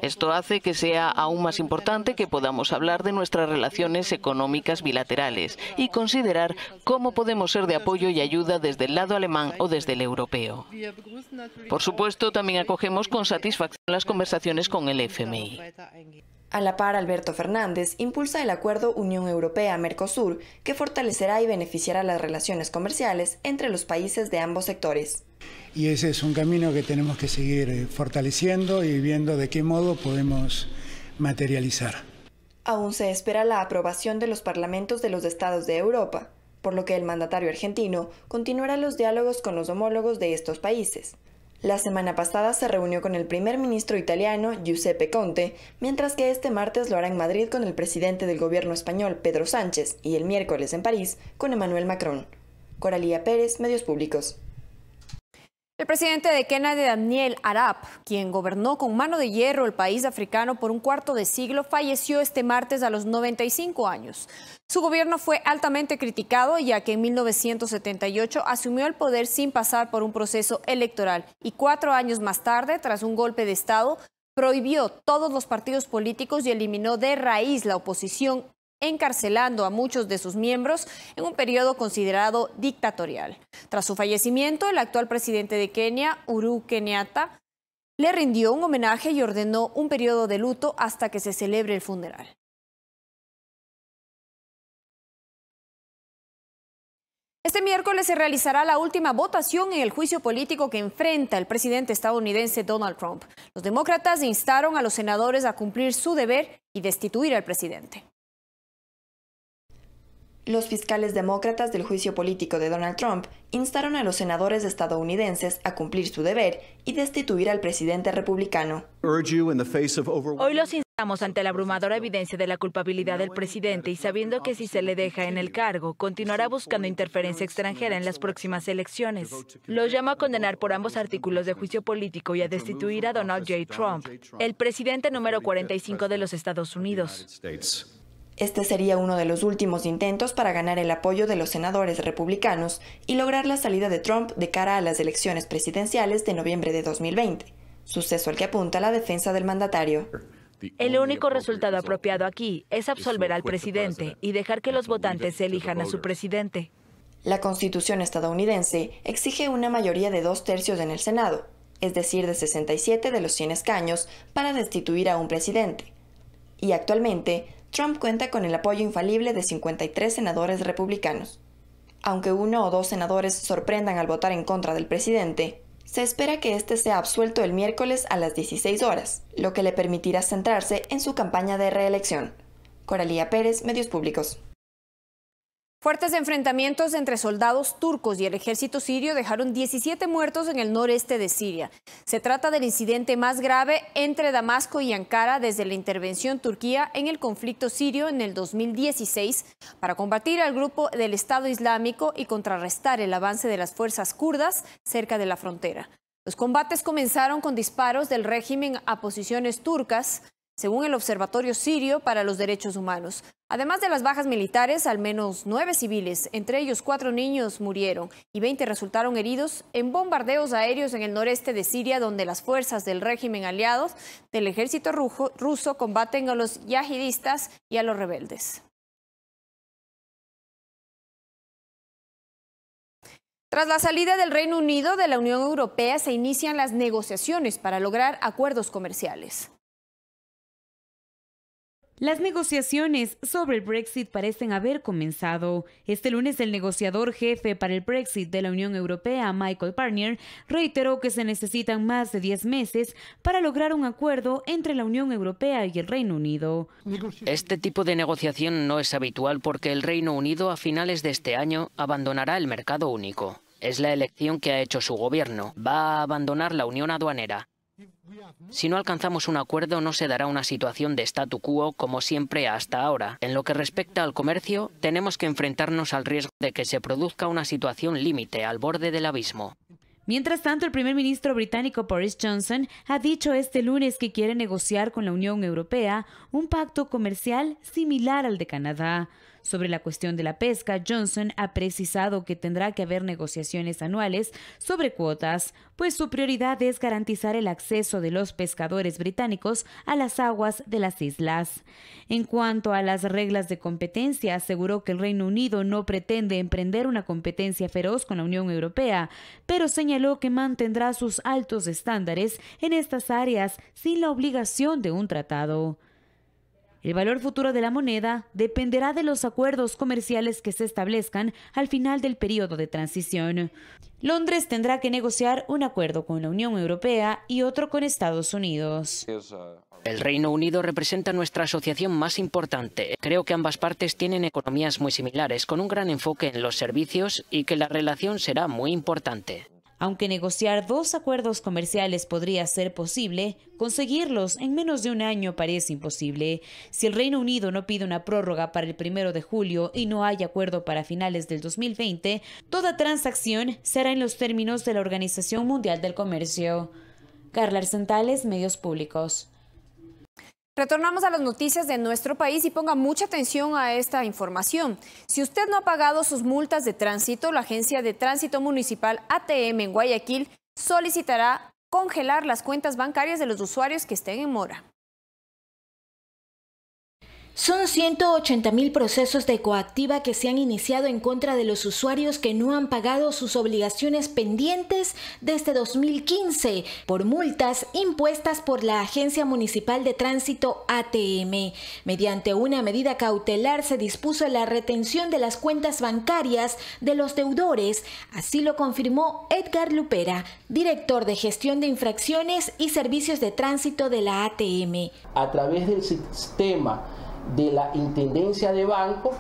Esto hace que sea aún más importante que podamos hablar de nuestras relaciones económicas bilaterales y considerar cómo podemos ser de apoyo y ayuda desde el lado alemán o desde el europeo. Por supuesto, también acogemos con satisfacción las conversaciones con el FMI. A la par, Alberto Fernández impulsa el acuerdo Unión Europea-Mercosur, que fortalecerá y beneficiará las relaciones comerciales entre los países de ambos sectores. Y ese es un camino que tenemos que seguir fortaleciendo y viendo de qué modo podemos materializar. Aún se espera la aprobación de los parlamentos de los estados de Europa, por lo que el mandatario argentino continuará los diálogos con los homólogos de estos países. La semana pasada se reunió con el primer ministro italiano, Giuseppe Conte, mientras que este martes lo hará en Madrid con el presidente del gobierno español, Pedro Sánchez, y el miércoles en París con Emmanuel Macron. Coralía Pérez, Medios Públicos. El presidente de Kenia, Daniel Arap, quien gobernó con mano de hierro el país africano por un cuarto de siglo, falleció este martes a los 95 años. Su gobierno fue altamente criticado, ya que en 1978 asumió el poder sin pasar por un proceso electoral y 4 años más tarde, tras un golpe de Estado, prohibió todos los partidos políticos y eliminó de raíz la oposición, encarcelando a muchos de sus miembros en un periodo considerado dictatorial. Tras su fallecimiento, el actual presidente de Kenia, Uhuru Kenyatta, le rindió un homenaje y ordenó un periodo de luto hasta que se celebre el funeral. Este miércoles se realizará la última votación en el juicio político que enfrenta el presidente estadounidense Donald Trump. Los demócratas instaron a los senadores a cumplir su deber y destituir al presidente. Los fiscales demócratas del juicio político de Donald Trump instaron a los senadores estadounidenses a cumplir su deber y destituir al presidente republicano. Hoy los instamos ante la abrumadora evidencia de la culpabilidad del presidente y sabiendo que si se le deja en el cargo, continuará buscando interferencia extranjera en las próximas elecciones. Los llamo a condenar por ambos artículos de juicio político y a destituir a Donald J. Trump, el presidente número 45 de los Estados Unidos. Este sería uno de los últimos intentos para ganar el apoyo de los senadores republicanos y lograr la salida de Trump de cara a las elecciones presidenciales de noviembre de 2020, suceso al que apunta la defensa del mandatario. El único resultado apropiado aquí es absolver al presidente y dejar que los votantes elijan a su presidente. La Constitución estadounidense exige una mayoría de 2/3 en el Senado, es decir, de 67 de los 100 escaños, para destituir a un presidente. Y actualmente, Trump cuenta con el apoyo infalible de 53 senadores republicanos. Aunque 1 o 2 senadores sorprendan al votar en contra del presidente, se espera que este sea absuelto el miércoles a las 16 horas, lo que le permitirá centrarse en su campaña de reelección. Coralía Pérez, Medios Públicos. Fuertes enfrentamientos entre soldados turcos y el ejército sirio dejaron 17 muertos en el noreste de Siria. Se trata del incidente más grave entre Damasco y Ankara desde la intervención turquía en el conflicto sirio en el 2016 para combatir al grupo del Estado Islámico y contrarrestar el avance de las fuerzas kurdas cerca de la frontera. Los combates comenzaron con disparos del régimen a posiciones turcas, según el Observatorio Sirio para los Derechos Humanos. Además de las bajas militares, al menos 9 civiles, entre ellos 4 niños, murieron y 20 resultaron heridos en bombardeos aéreos en el noreste de Siria, donde las fuerzas del régimen aliados del ejército ruso combaten a los yihadistas y a los rebeldes. Tras la salida del Reino Unido de la Unión Europea, se inician las negociaciones para lograr acuerdos comerciales. Las negociaciones sobre el Brexit parecen haber comenzado. Este lunes el negociador jefe para el Brexit de la Unión Europea, Michael Barnier, reiteró que se necesitan más de 10 meses para lograr un acuerdo entre la Unión Europea y el Reino Unido. Este tipo de negociación no es habitual porque el Reino Unido a finales de este año abandonará el mercado único. Es la elección que ha hecho su gobierno. Va a abandonar la unión aduanera. Si no alcanzamos un acuerdo, no se dará una situación de statu quo como siempre hasta ahora. En lo que respecta al comercio, tenemos que enfrentarnos al riesgo de que se produzca una situación límite al borde del abismo. Mientras tanto, el primer ministro británico Boris Johnson ha dicho este lunes que quiere negociar con la Unión Europea un pacto comercial similar al de Canadá. Sobre la cuestión de la pesca, Johnson ha precisado que tendrá que haber negociaciones anuales sobre cuotas, pues su prioridad es garantizar el acceso de los pescadores británicos a las aguas de las islas. En cuanto a las reglas de competencia, aseguró que el Reino Unido no pretende emprender una competencia feroz con la Unión Europea, pero señaló que mantendrá sus altos estándares en estas áreas sin la obligación de un tratado. El valor futuro de la moneda dependerá de los acuerdos comerciales que se establezcan al final del periodo de transición. Londres tendrá que negociar un acuerdo con la Unión Europea y otro con Estados Unidos. El Reino Unido representa nuestra asociación más importante. Creo que ambas partes tienen economías muy similares, con un gran enfoque en los servicios y que la relación será muy importante. Aunque negociar 2 acuerdos comerciales podría ser posible, conseguirlos en menos de un año parece imposible. Si el Reino Unido no pide una prórroga para el 1 de julio y no hay acuerdo para finales del 2020, toda transacción será en los términos de la Organización Mundial del Comercio. Carla Arsentales, Medios Públicos. Retornamos a las noticias de nuestro país y ponga mucha atención a esta información. Si usted no ha pagado sus multas de tránsito, la Agencia de Tránsito Municipal ATM en Guayaquil solicitará congelar las cuentas bancarias de los usuarios que estén en mora. Son 180.000 procesos de coactiva que se han iniciado en contra de los usuarios que no han pagado sus obligaciones pendientes desde 2015 por multas impuestas por la Agencia Municipal de Tránsito ATM. Mediante una medida cautelar se dispuso la retención de las cuentas bancarias de los deudores. Así lo confirmó Edgar Lupera, director de Gestión de Infracciones y Servicios de Tránsito de la ATM. A través del sistema de la Intendencia de Banco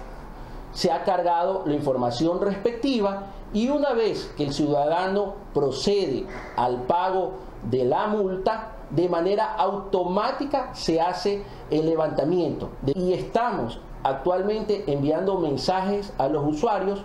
se ha cargado la información respectiva y una vez que el ciudadano procede al pago de la multa, de manera automática se hace el levantamiento. Y estamos actualmente enviando mensajes a los usuarios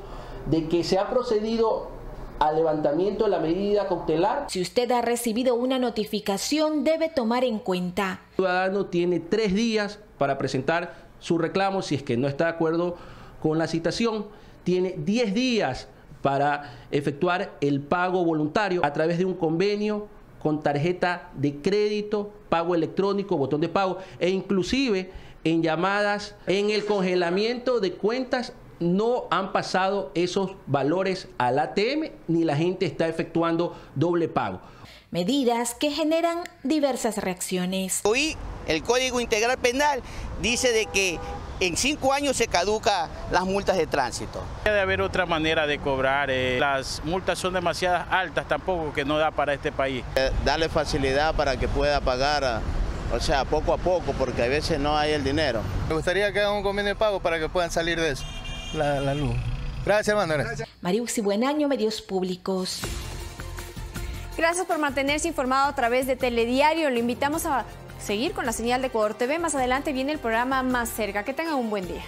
de que se ha procedido al levantamiento de la medida cautelar. Si usted ha recibido una notificación, debe tomar en cuenta. El ciudadano tiene 3 días para presentar su reclamo si es que no está de acuerdo con la citación. Tiene 10 días para efectuar el pago voluntario a través de un convenio con tarjeta de crédito, pago electrónico, botón de pago e inclusive en llamadas, en el congelamiento de cuentas no han pasado esos valores al ATM ni la gente está efectuando doble pago. Medidas que generan diversas reacciones. Hoy el Código Integral Penal dice de que en 5 años se caducan las multas de tránsito. Debe haber otra manera de cobrar, las multas son demasiado altas tampoco que no da para este país. Darle facilidad para que pueda pagar, o sea, poco a poco, porque a veces no hay el dinero. Me gustaría que hagan un convenio de pago para que puedan salir de eso, la luz. Gracias, hermano. Gracias. Mariuxi Buenaño, Medios Públicos. Gracias por mantenerse informado a través de Telediario. Le invitamos a seguir con la señal de Ecuador TV. Más adelante viene el programa Más Cerca. Que tengan un buen día.